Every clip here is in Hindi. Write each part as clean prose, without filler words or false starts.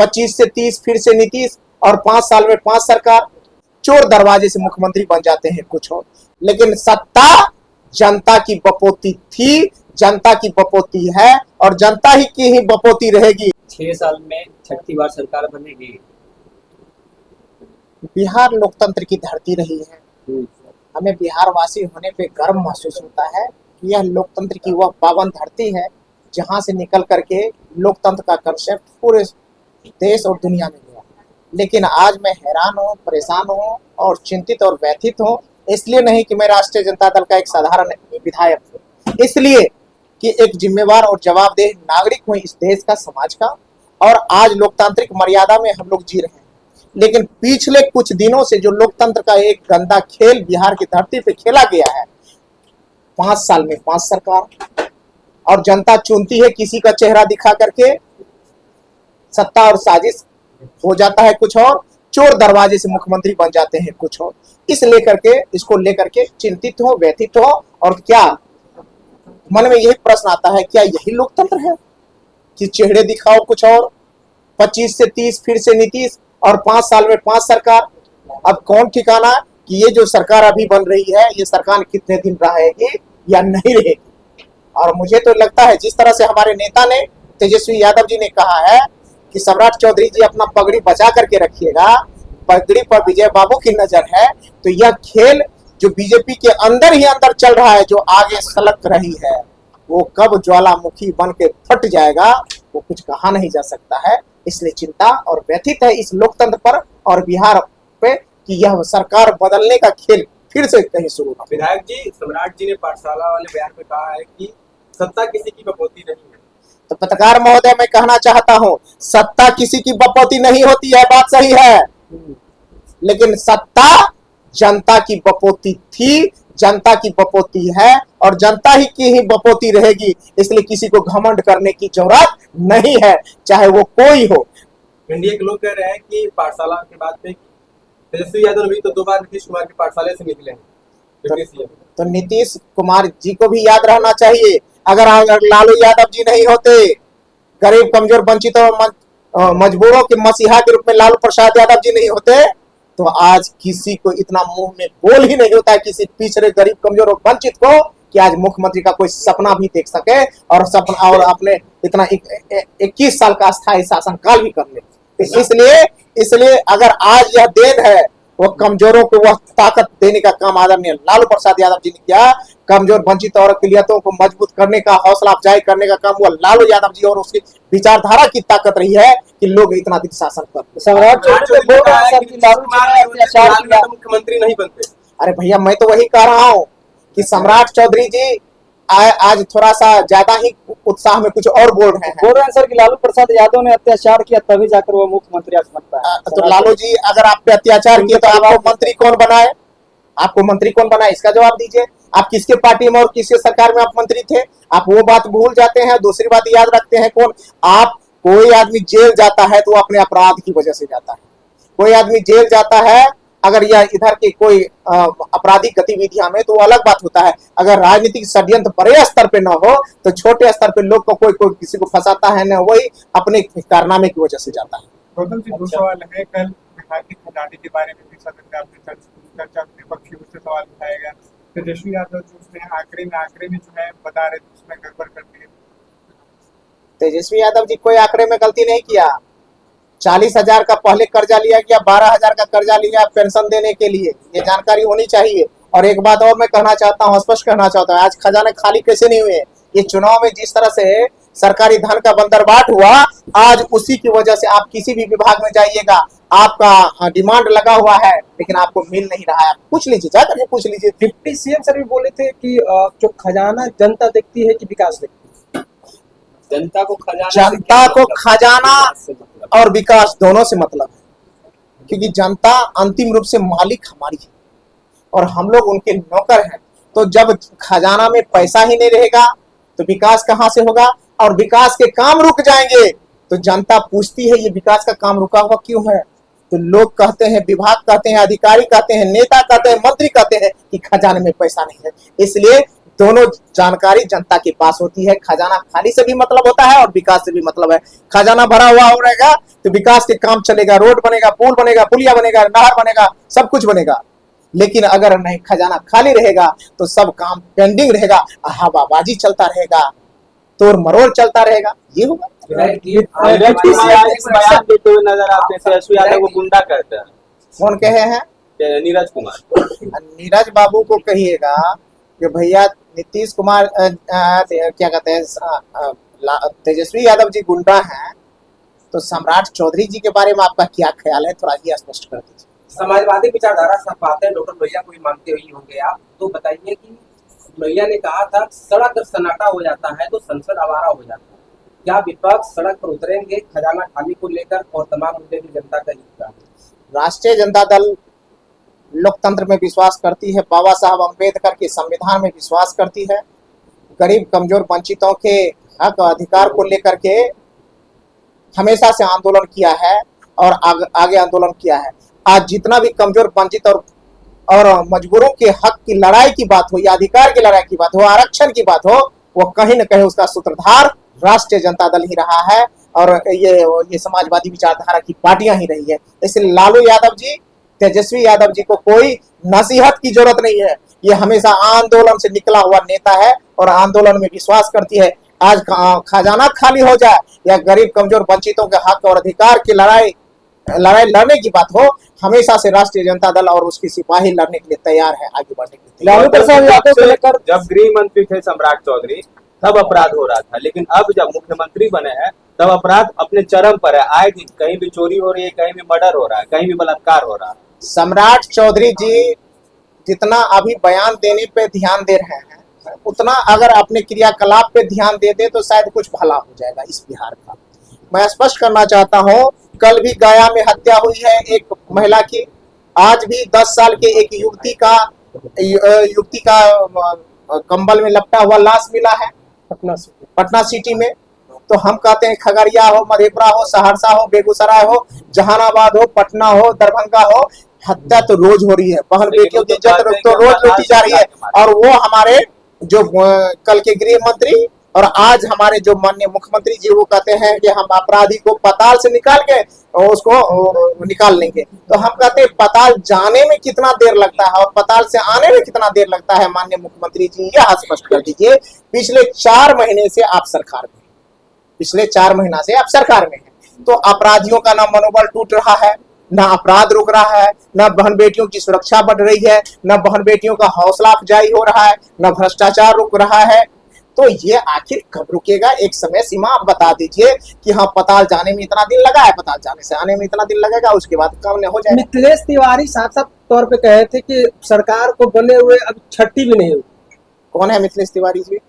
25 से 30 फिर से नीतीश, और 5 साल में 5 सरकार। चोर दरवाजे से मुख्यमंत्री बन जाते हैं कुछ और, लेकिन सत्ता जनता की बपोती थी, जनता की बपोती है और जनता ही की ही बपोती रहेगी। 6 साल में 6ठी बार सरकार बनेगी। बिहार लोकतंत्र की धरती रही है। हमें बिहार वासी होने पे गर्व महसूस होता है कि यह लोकतंत्र की वह पावन धरती है जहां से निकल करके लोकतंत्र का कंसेप्ट पूरे देश और दुनिया में गया। लेकिन आज मैं हैरान हूँ, परेशान हूँ और चिंतित और व्यथित हूँ। इसलिए नहीं कि मैं राष्ट्रीय जनता दल का एक साधारण विधायक हूँ, इसलिए कि एक जिम्मेवार और जवाबदेह नागरिक हूँ इस देश का, समाज का। और आज लोकतांत्रिक मर्यादा में हम लोग जी रहे हैं, लेकिन पिछले कुछ दिनों से जो लोकतंत्र का एक गंदा खेल बिहार की धरती पे खेला गया है, 5 साल में 5 सरकार, और जनता चुनती है किसी का चेहरा दिखा करके, सत्ता और साजिश हो जाता है कुछ और, चोर दरवाजे से मुख्यमंत्री बन जाते हैं कुछ और। इसको लेकर के चिंतित हो, व्यथित हो। और क्या मन में यही प्रश्न आता है, क्या यही लोकतंत्र है कि चेहरे दिखाओ कुछ और, 25 से 30 फिर से नीतीश, और 5 साल में 5 सरकार। अब कौन ठिकाना कि ये जो सरकार अभी बन रही है, ये सरकार कितने दिन रहेगी या नहीं रहेगी। और मुझे तो लगता है जिस तरह से हमारे नेता ने, तेजस्वी यादव जी ने कहा है कि सम्राट चौधरी जी अपना पगड़ी बचा करके रखिएगा, पगड़ी पर विजय बाबू की नजर है, तो यह खेल जो बीजेपी के अंदर ही अंदर चल रहा है, जो आगे सलक रही है, वो कब ज्वालामुखी बन के फट जाएगा वो कुछ कहा नहीं जा सकता है। इसलिए चिंता और व्यथित है इस लोकतंत्र पर और बिहार पे कि यह सरकार बदलने का खेल फिर से कहीं शुरू हो। विधायक जी, सम्राट जी ने पाठशाला वाले बयान में कहा है कि सत्ता किसी की बपोती नहीं है। तो पत्रकार महोदय, मैं कहना चाहता हूं, सत्ता किसी की बपोती नहीं होती है, बात सही है, लेकिन सत्ता जनता की बपोती थी, जनता की बपोती है और जनता ही की ही बपोती रहेगी। इसलिए किसी को घमंड करने की जरूरत नहीं है, चाहे वो कोई हो। एनडीए के लोग कह रहे हैं कि पाठशाला के बाद में तेजस्वी यादव भी तो 2 बार नीतीश कुमार के पाठशाले से निकले हैं। तो नीतीश कुमार जी को भी याद रहना चाहिए, अगर लालू यादव जी नहीं होते, गरीब कमजोर वंचित और मजबूरों के मसीहा के रूप में लालू प्रसाद यादव जी नहीं होते, तो आज किसी को इतना मुंह में बोल ही नहीं होता है किसी पिछड़े गरीब कमजोर और वंचित को कि आज मुख्यमंत्री का कोई सपना भी देख सके और सपना और अपने इतना 21 साल का अस्थायी शासनकाल भी कर ले। इसलिए अगर आज यह देन है, वो कमजोरों को वह ताकत देने का काम आदरणीय लालू प्रसाद यादव जी ने किया। कमजोर वंचित और अकलियतों को मजबूत करने का, हौसला अफजाई करने का काम वो लालू यादव जी और उसकी विचारधारा की ताकत रही है कि लोग इतना दिन शासन कर। मुख्यमंत्री नहीं बनते। अरे भैया, मैं तो वही कह रहा हूँ कि सम्राट चौधरी जी आज थोड़ा सा ज्यादा ही उत्साह में कुछ और बोल रहे हैं सर कि लालू प्रसाद यादव ने अत्याचार किया तभी जाकर वो मुख्यमंत्री आज बनता है। तो लालू जी, अगर आप पे अत्याचार किए तो आपको मंत्री कौन बनाए? आपको मंत्री कौन बनाए, इसका जवाब दीजिए। आप किसके पार्टी में और किसके सरकार में आप मंत्री थे? आप वो बात भूल जाते हैं। दूसरी बात याद रखते हैं कौन आप। कोई आदमी जेल जाता है तो अपने अपराध की वजह से जाता है। कोई आदमी जेल जाता है अगर यह इधर की कोई आपराधिक गतिविधियां में, तो वो अलग बात होता है। अगर राजनीतिक षड्यंत्र बड़े स्तर पे न हो तो छोटे स्तर पे लोग को कोई किसी को फंसाता है न, वही अपने कारनामे की वजह से जाता है। गौतम जी, 2 सवाल है। कल बिहार के खजाने के बारे में भी सदन में आपने चर्चा विपक्षी से सवाल उठाया गया। तेजस्वी यादव जो उसने आंकड़े में जो है बता रहे थे उसमें गड़बड़ कर दी। तेजस्वी यादव जी कोई आंकड़े में गलती नहीं किया। 40,000 का पहले कर्जा लिया गया, 12,000 का कर्जा लिया पेंशन देने के लिए, ये जानकारी होनी चाहिए। और एक बात और मैं कहना चाहता हूँ, स्पष्ट कहना चाहता हूँ, आज खजाने खाली कैसे नहीं हुए? ये चुनाव में जिस तरह से सरकारी धन का बंदरबाट हुआ, आज उसी की वजह से आप किसी भी विभाग में जाइएगा, आपका डिमांड लगा हुआ है लेकिन आपको मिल नहीं रहा है। पूछ लीजिए, जाकर पूछ लीजिए। डिप्टी सीएम सर भी बोले थे कि जो खजाना जनता देखती है कि विकास देखती है। जनता को खजाना और विकास दोनों से मतलब है, क्योंकि जनता अंतिम रूप से मालिक हमारी है और हम लोग उनके नौकर हैं। तो जब खजाना में पैसा ही नहीं रहेगा तो विकास कहां से होगा? और विकास के काम रुक जाएंगे तो जनता पूछती है ये विकास का काम रुका हुआ क्यों है? तो लोग कहते हैं, विभाग कहते हैं, अधिकारी कहते हैं, नेता कहते हैं, मंत्री कहते हैं कि खजाने में पैसा नहीं है। इसलिए दोनों जानकारी जनता के पास होती है। खजाना खाली से भी मतलब होता है और विकास से भी मतलब है। खजाना भरा हुआ हो रहेगा तो विकास के काम चलेगा, रोड बनेगा, पुल बनेगा, पुलिया बनेगा, नहर बनेगा, सब कुछ बनेगा। लेकिन अगर नहीं खजाना खाली रहेगा तो सब काम पेंडिंग रहेगा, हवाबाजी चलता रहेगा, तोड़ मरोड़ चलता रहेगा। ये होगा। नीरज कुमार आज एक बयान देते हुए नजर आते हैं, तेजस्वी यादव को गुंडा कहते हैं। कौन कहे हैं? नीरज कुमार। नीरज बाबू को कहिएगा कि भैया नीतीश कुमार क्या कहते हैं, तेजस्वी यादव जी गुंडा हैं, तो सम्राट चौधरी जी के बारे में आपका क्या ख्याल है, थोड़ा ये स्पष्ट कर दीजिए। समाजवादी विचारधारा सब पाते हैं, डॉक्टर लोहिया को ही मानते हुए होंगे आप, तो बताइए कि लोहिया ने कहा था सड़क जब सन्नाटा हो जाता है तो संसद आवारा हो जाता है। क्या विपक्ष सड़क पर उतरेंगे खजाना खाली को लेकर और तमाम मुद्दे भी जनता का हिस्सा है? राष्ट्रीय जनता दल लोकतंत्र में विश्वास करती है, बाबा साहब अम्बेडकर के संविधान में विश्वास करती है, गरीब कमजोर वंचितों के हक और अधिकार को लेकर के हमेशा से आंदोलन किया है और आगे आंदोलन किया है। आज जितना भी कमजोर वंचित और मजबूरों के हक की लड़ाई की बात हो या अधिकार की लड़ाई की बात हो, आरक्षण की बात हो, वो कहीं न कहीं उसका सूत्रधार राष्ट्रीय जनता दल ही रहा है और ये समाजवादी विचारधारा की पार्टियां ही रही है। इसलिए लालू यादव जी, तेजस्वी यादव जी को कोई नसीहत की जरूरत नहीं है। ये हमेशा आंदोलन से निकला हुआ नेता है और आंदोलन में विश्वास करती है। आज खजाना खाली हो जाए या गरीब कमजोर वंचितों के हक और अधिकार की लड़ाई लड़ने की बात हो, हमेशा से राष्ट्रीय जनता दल और उसकी सिपाही लड़ने के लिए तैयार है, आगे बढ़ने के लिए। लालू प्रसाद यादव को लेकर जब गृह मंत्री थे सम्राट चौधरी तब अपराध हो रहा था, लेकिन अब जब मुख्यमंत्री बने हैं तब अपराध अपने चरम पर है। आए दिन कहीं भी चोरी हो रही है, कहीं भी मर्डर हो रहा है, कहीं भी बलात्कार हो रहा है। सम्राट चौधरी जी जितना अभी बयान देने पे ध्यान दे रहे हैं, उतना अगर अपने क्रियाकलाप पे ध्यान दे दे तो शायद कुछ भला हो जाएगा इस बिहार का। मैं स्पष्ट करना चाहता हूं, कल भी गया में हत्या हुई है एक महिला की, आज भी 10 साल के एक युवती का कंबल में लपटा हुआ लाश मिला है पटना सिटी में। तो हम कहते हैं खगड़िया हो, मधेपुरा हो, सहरसा हो, बेगूसराय हो, जहानाबाद हो, पटना हो, दरभंगा हो, हत्या तो रोज हो रही है। बहन बेटियों की इज्जत तो रोज लूटी जा रही है। और वो हमारे जो कल के गृह मंत्री और आज हमारे जो माननीय मुख्यमंत्री जी वो कहते हैं कि हम अपराधी को पताल से निकाल के उसको निकाल लेंगे। तो हम कहते हैं पताल जाने में कितना देर लगता है और पताल से आने में कितना देर लगता है, माननीय मुख्यमंत्री जी यह स्पष्ट कर दीजिए। पिछले 4 महीने से आप सरकार में, पिछले 4 महीना से आप सरकार में हैं, तो अपराधियों का ना मनोबल टूट रहा है, ना अपराध रुक रहा है, ना बहन बेटियों की सुरक्षा बढ़ रही है, ना बहन बेटियों का हौसला अफजाई हो रहा है, ना भ्रष्टाचार रुक रहा है। तो ये आखिर कब रुकेगा? एक समय सीमा आप बता दीजिए कि हाँ पताल जाने में इतना दिन लगा है, पताल जाने से आने में इतना दिन लगेगा, उसके बाद काम हो जाएगा। मिथिलेश तिवारी साफ साफ तौर पे कहे थे कि सरकार को बने हुए अब छठी भी नहीं हुई। कौन है मिथिलेश तिवारी जी?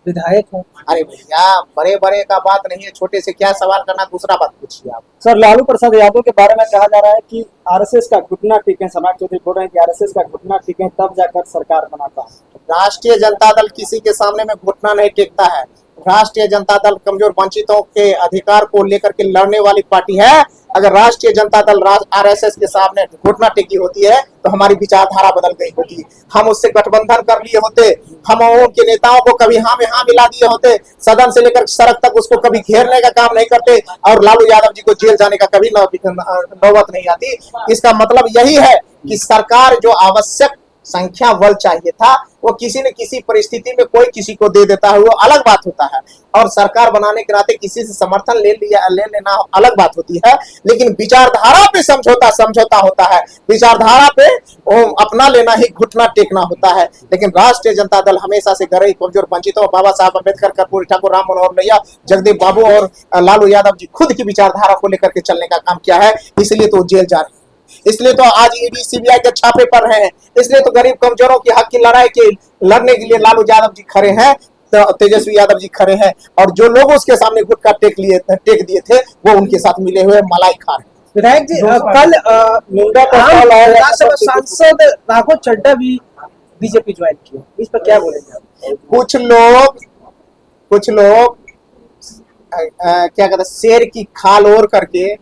विधायक है। अरे भैया बड़े बड़े का बात नहीं है, छोटे से क्या सवाल करना, दूसरा बात पूछिए आप। सर, लालू प्रसाद यादव के बारे में कहा जा रहा है कि आरएसएस का घुटना टेके, सम्राट चौधरी बोल रहे हैं कि आरएसएस का घुटना टेके तब जाकर सरकार बनाता है। राष्ट्रीय जनता दल किसी के सामने में घुटना नहीं टेकता है। राष्ट्रीय जनता दल कमजोर वंचितों के अधिकार को लेकर के लड़ने वाली पार्टी है। अगर राष्ट्रीय जनता दल आरएसएस के सामने घुटना टेकी होती है तो हमारी विचारधारा बदल गई होती, हम उससे गठबंधन कर लिए होते, हम उनके नेताओं को कभी हाँ में हाँ मिला दिए होते, सदन से लेकर सड़क तक उसको कभी घेरने का काम नहीं करते और लालू यादव जी को जेल जाने का कभी नौबत नहीं आती। इसका मतलब यही है कि सरकार जो आवश्यक संख्या बल चाहिए था वो किसी न किसी परिस्थिति में कोई किसी को दे देता है, वो अलग बात होता है। और सरकार बनाने के नाते किसी से समर्थन ले लेना अलग बात होती है, लेकिन विचारधारा पे समझौता होता है, विचारधारा पे अपना लेना ही घुटना टेकना होता है। लेकिन राष्ट्रीय जनता दल हमेशा से गरीब कमजोर वंचितों, बाबा साहब अम्बेडकर, कर्पूरी ठाकुर, राम मनोहर लोहिया, जगदीप बाबू और लालू यादव जी खुद की विचारधारा को लेकर के चलने का काम किया है, इसलिए तो जेल जा रहे हैं, इसलिए तो आज ईडी सीबीआई के छापे पर रहे हैं, इसलिए तो गरीब कमजोरों की हक की लड़ाई के लड़ने के लिए लालू यादव जी खड़े हैं, तेजस्वी यादव जी खड़े हैं। और जो लोग उसके सामने घुटका टेक दिए थे वो उनके साथ मिले हुए मलाई खा रहे हैं। विधायक जी कल विधानसभा सांसद राघव चड्ढा भी बीजेपी ज्वाइन किया, इस पर क्या बोलेंगे? कुछ लोग क्या कहते हैं, शेर की खाल ओढ़ करके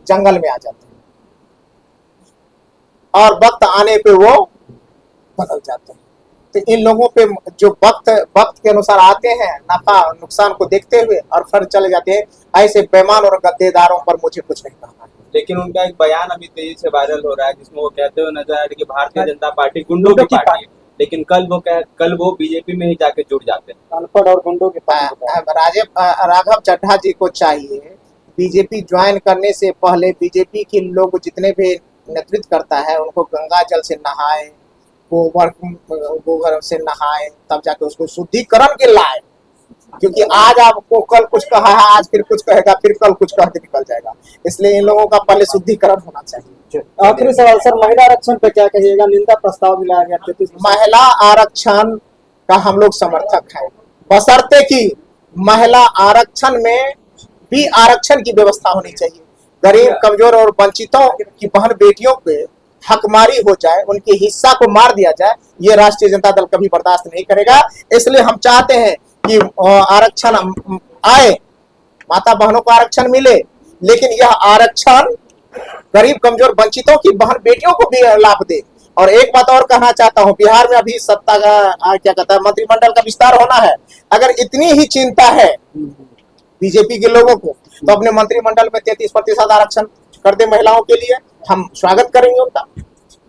जंगल में आ जाते हैं और वक्त आने पे वो बदल जाते हैं। तो इन लोगों पे जो वक्त वक्त के अनुसार आते हैं, नफा नुकसान को देखते हुए और फिर चले जाते हैं, ऐसे बेईमान और गद्देदारों पर मुझे कुछ नहीं कहना है। लेकिन उनका एक बयान अभी तेजी से वायरल हो रहा है जिसमें वो कहते हुए नजर आ रहे कि भारतीय जनता पार्टी गुंडों की पार्टी है, लेकिन कल वो बीजेपी में ही जाके जुड़ जाते हैं। अनपढ़ और गुंडों के पार्टी। राघव चड्ढा जी को चाहिए बीजेपी ज्वाइन करने से पहले बीजेपी के लोग जितने भी नेतृत्व करता है उनको गंगा जल से नहाए, गोबर से नहाए, तब जाके उसको शुद्धिकरण के लाए। क्योंकि आज आपको कल कुछ कहा है, आज फिर कुछ कहेगा, फिर कल कुछ कह के निकल जाएगा। इसलिए इन लोगों का पहले शुद्धिकरण होना चाहिए। आखिरी सवाल सर, महिला आरक्षण पे क्या कहिएगा? निंदा प्रस्ताव भी लाया गया 33। महिला आरक्षण का हम लोग समर्थक हैं, बशर्ते कि महिला आरक्षण में भी आरक्षण की व्यवस्था होनी चाहिए। गरीब, कमजोर और वंचितों की बहन बेटियों पे हकमारी हो जाए, उनके हिस्सा को मार दिया जाए, ये राष्ट्रीय जनता दल कभी बर्दाश्त नहीं करेगा। इसलिए हम चाहते हैं कि आरक्षण आए, माता बहनों को आरक्षण मिले, लेकिन यह आरक्षण गरीब, कमजोर, वंचितों की बहन बेटियों को भी लाभ दे। और एक बात और कहना चाहता हूं, बिहार में अभी सत्ता का क्या कहता है, मंत्रिमंडल का विस्तार होना है। अगर इतनी ही चिंता है बीजेपी के लोगों को, तो अपने मंत्रिमंडल में 33% आरक्षण कर दे महिलाओं के लिए, हम स्वागत करेंगे उनका।